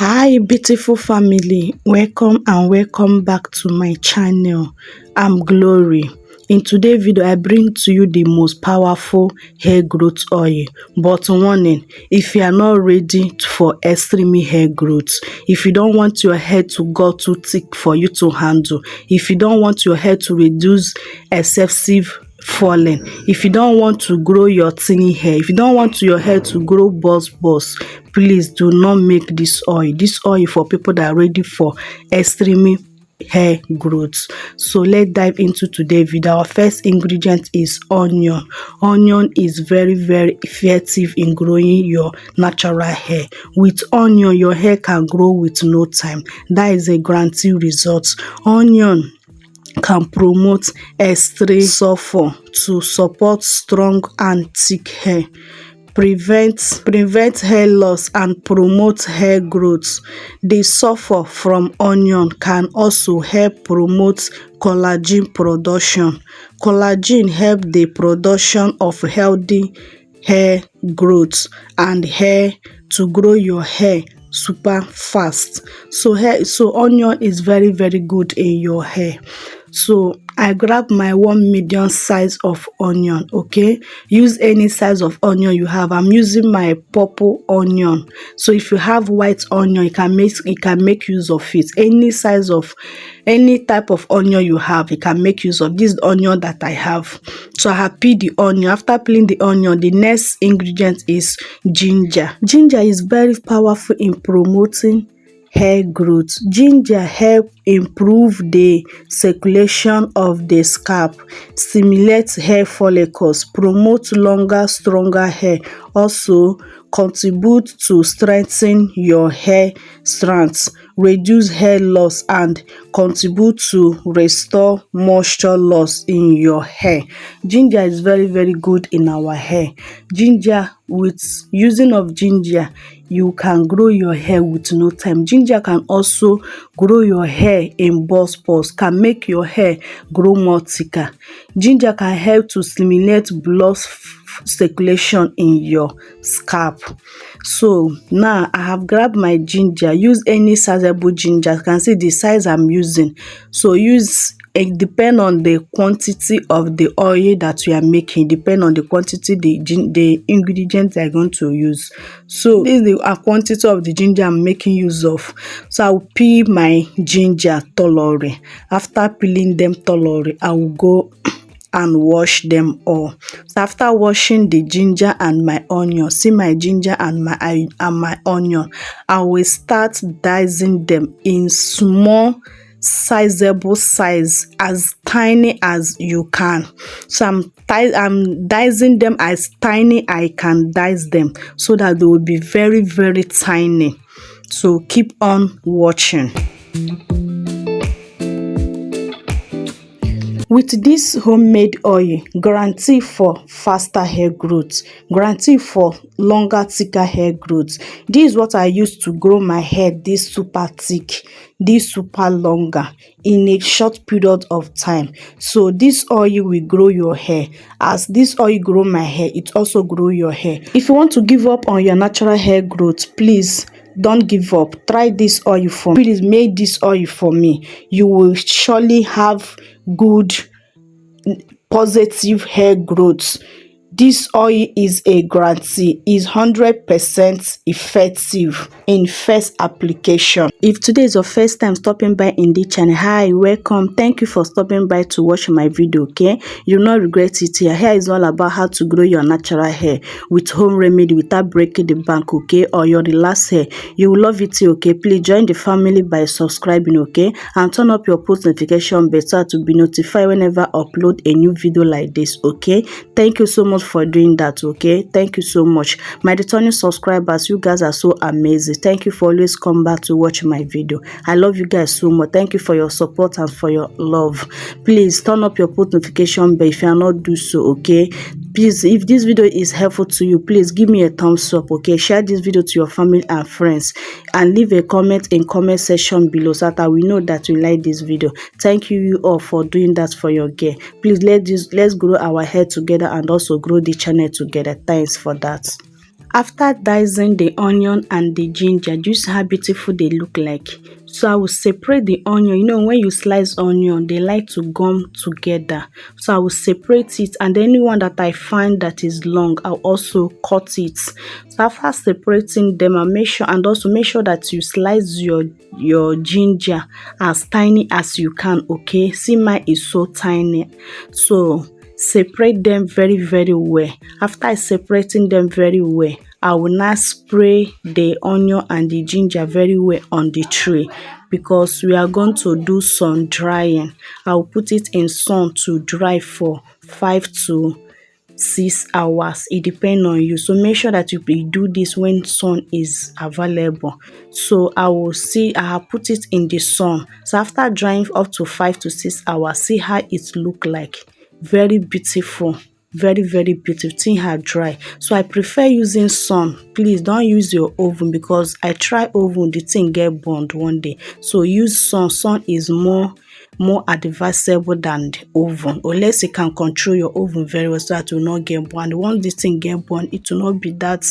Hi beautiful family, welcome and welcome back to my channel. I'm Glory. In today's video I bring to you the most powerful hair growth oil, but warning, if you are not ready for extreme hair growth, if you don't want your hair to go too thick for you to handle, if you don't want your hair to reduce excessive falling, if you don't want to grow your thinny hair, if you don't want your hair to grow buzz, please do not make this oil. This oil for people that are ready for extreme hair growth. So let's dive into today's video. Our first ingredient is onion. Onion is very effective in growing your natural hair. With onion your hair can grow with no time. That is a guaranteed result. Onion can promote extreme sulfur to support strong and thick hair, prevent hair loss and promote hair growth. The sulfur from onion can also help promote collagen production. Collagen help the production of healthy hair growth and hair to grow your hair super fast. So onion is very good in your hair. So I grab my 1 medium size of onion. Okay, use any size of onion you have. I'm using my purple onion. So if you have white onion, you can make use of it. Any type of onion you have, you can make use of this onion that I have. So I have peeled the onion. After peeling the onion, the next ingredient is ginger. Ginger is very powerful in promoting hair growth. Ginger help improve the circulation of the scalp, stimulate hair follicles, promote longer, stronger hair, also contribute to strengthen your hair strands, reduce hair loss and contribute to restore moisture loss in your hair. Ginger is very good in our hair. Ginger, with using of ginger, you can grow your hair with no time. Ginger can also grow your hair in buzz, can make your hair grow more thicker. Ginger can help to stimulate blood circulation in your scalp. So now I have grabbed my ginger. Use any sizable ginger. You can see the size I'm using. So it depend on the quantity of the oil that you are making, depend on the quantity the ingredients I'm going to use. So this is the quantity of the ginger I'm making use of. So I will peel my ginger thoroughly. After peeling them thoroughly, I will go and wash them all. So after washing the ginger and my onion, see my ginger and my onion, I will start dicing them in small sizable size, as tiny as you can. So I'm dicing them as tiny I can dice them, so that they will be very tiny. So keep on watching. With this homemade oil, guarantee for faster hair growth, guarantee for longer, thicker hair growth. This is what I use to grow my hair this super thick, this super longer in a short period of time. So this oil will grow your hair. As this oil grow my hair, it also grow your hair. If you want to give up on your natural hair growth, please don't give up. Try this oil for me. Please make this oil for me. You will surely have good positive hair growth. This oil is a guarantee, is 100% effective in first application. If today is your first time stopping by in this channel, hi, welcome. Thank you for stopping by to watch my video. Okay, you'll not regret it. Here is all about how to grow your natural hair with home remedy without breaking the bank. Okay, or your relaxed hair. You will love it. Okay, please join the family by subscribing. Okay, and turn up your post notification bell so to be notified whenever I upload a new video like this. Okay, thank you so much for doing that. Okay, thank you so much. My returning subscribers, you guys are so amazing. Thank you for always come back to watch my video. I love you guys so much. Thank you for your support and for your love. Please turn up your post notification bell if you are not do so. Okay, please, if this video is helpful to you, please give me a thumbs up. Okay, share this video to your family and friends and leave a comment in comment section below so that we know that you like this video. Thank you all for doing that for your girl. Please let's grow our hair together and also grow the channel together. Thanks for that. After dicing the onion and the ginger, do you see how beautiful they look like? So I will separate the onion. You know, when you slice onion, they like to gum together. So I will separate it, and anyone that I find that is long, I'll also cut it. So after separating them, I make sure, and also make sure that you slice your ginger as tiny as you can. Okay, see, mine is so tiny. So separate them very very well. After separating them very well, I will now spray the onion and the ginger very well on the tray, because we are going to do sun drying. I will put it in sun to dry for 5 to 6 hours. It depends on you, so make sure that you do this when sun is available. So I have put it in the sun. So after drying up to 5 to 6 hours, see how it look like. Very beautiful, very very beautiful. Thing had dry, so I prefer using sun. Please don't use your oven, because I try oven, the thing get burned one day. So use sun. Sun is more advisable than the oven, unless you can control your oven very well so that it will not get burned. Once this thing get burned, it will not be that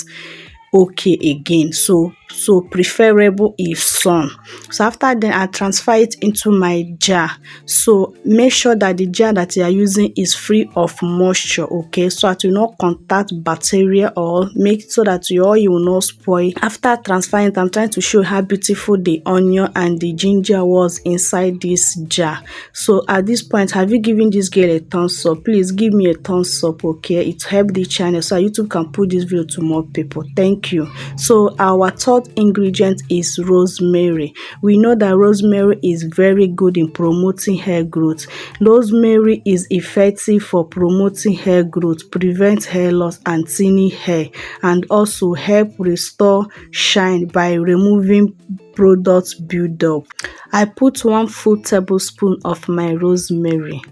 okay again. So preferable is sun. So after then, I transfer it into my jar. So make sure that the jar that you are using is free of moisture, okay, so that you will not contact bacteria, or make so that your oil will not spoil. After transferring it, I'm trying to show how beautiful the onion and the ginger was inside this jar. So at this point, have you given this girl a thumbs up? Please give me a thumbs up, okay? It helps the channel so YouTube can put this video to more people. Thank you. So our third ingredient is rosemary. We know that rosemary is very good in promoting hair growth. Rosemary is effective for promoting hair growth, prevent hair loss and thinning hair, and also help restore shine by removing product buildup. I put 1 full tablespoon of my rosemary.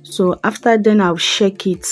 So after then, I'll shake it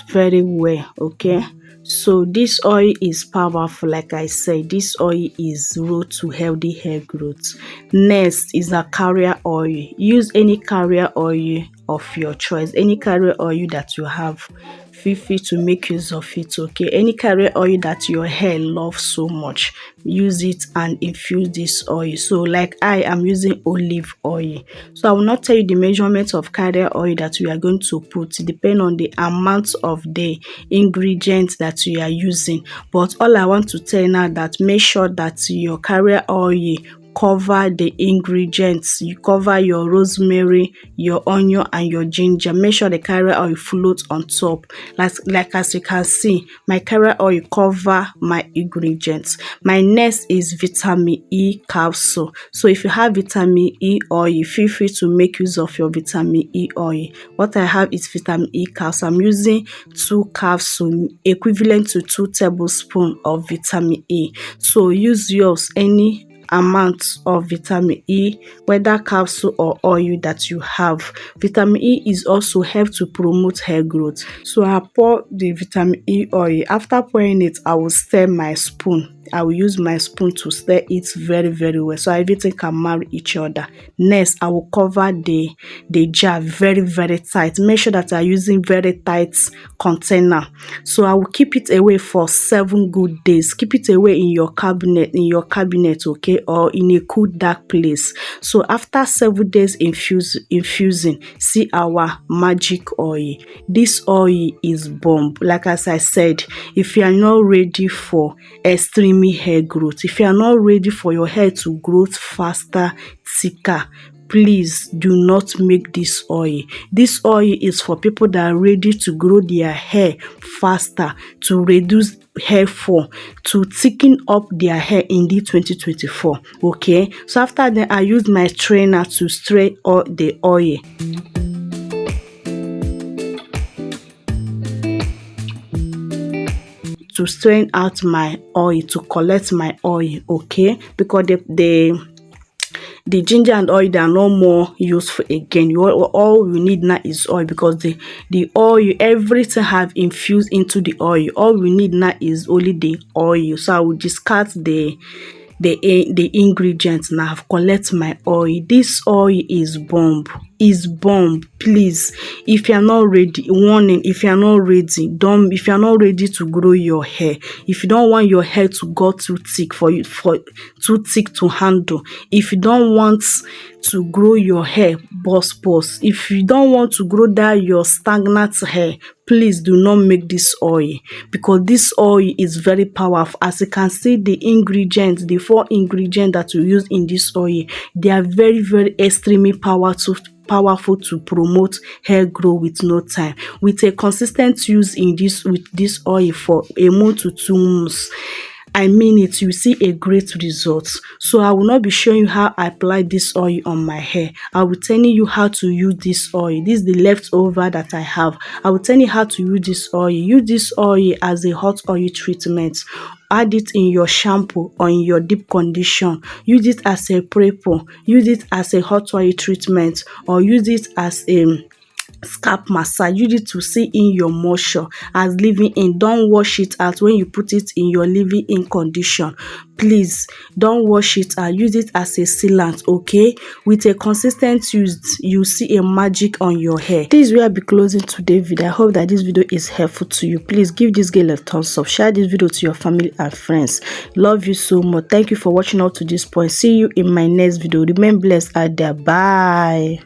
very well, okay. So this oil is powerful. Like I said, this oil is road to healthy hair growth. Next is a carrier oil. Use any carrier oil of your choice, any carrier oil that you have. Feel free to make use of it, okay. Any carrier oil that your hair loves so much, use it and infuse this oil. So like I am using olive oil. So I will not tell you the measurement of carrier oil that we are going to put. It depends on the amount of the ingredients that you are using, but all I want to tell you now, that make sure that your carrier oil cover the ingredients. You cover your rosemary, your onion and your ginger. Make sure the carrier oil floats on top. Like as you can see, my carrier oil cover my ingredients. My next is vitamin E capsule. So if you have vitamin E oil, feel free to make use of your vitamin E oil. What I have is vitamin E capsule. I'm using 2 capsules, equivalent to 2 tablespoons of vitamin E. So use yours, any amount of vitamin E, whether capsule or oil that you have. Vitamin E is also help to promote hair growth. So I pour the vitamin E oil. After pouring it, I will stir my spoon. I will use my spoon to stir it very very well, so everything can marry each other. Next, I will cover the jar very very tight. Make sure that you are using very tight container. So I will keep it away for 7 good days. Keep it away in your cabinet, okay, or in a cool dark place. So after 7 days infusing, see our magic oil. This oil is bomb. Like as I said, if you are not ready for extreme hair growth, if you are not ready for your hair to grow faster, thicker, please do not make this oil. This oil is for people that are ready to grow their hair faster, to reduce hair fall, to thicken up their hair in the 2024. Okay, so after that, I use my strainer to strain all the oil. To strain out my oil, to collect my oil, okay, because the ginger and oil, they are no more useful again. All you need now is oil, because the oil, everything have infused into the oil. All we need now is only the oil. So I will discard the ingredients now. I've collect my oil. This oil is bomb. is bomb. Please, if you are not ready, warning, if you are not ready, don't if you are not ready to grow your hair, if you don't want your hair to go too thick for too thick to handle, if you don't want to grow your hair burst, if you don't want to grow that your stagnant hair, please do not make this oil, because this oil is very powerful. As you can see, the ingredients, the 4 ingredients that you use in this oil, they are very extremely powerful to promote hair growth with no time. With a consistent use with this oil for a month to 2 months, I mean it, you see a great result. So I will not be showing you how I apply this oil on my hair. I will telling you how to use this oil. This is the leftover that I have. I will tell you how to use this oil. Use this oil as a hot oil treatment. Add it in your shampoo or in your deep condition. Use it as a prepper. Use it as a hot oil treatment, or use it as a scalp massage. Use it to see in your moisture as leave-in. Don't wash it out when you put it in your leave-in condition. Please don't wash it out. Use it as a sealant. Okay, with a consistent use, you see a magic on your hair. This is where I'll be closing today's video. I hope that this video is helpful to you. Please give this girl a thumbs up, share this video to your family and friends. Love you so much. Thank you for watching up to this point. See you in my next video. Remain blessed out there. Bye.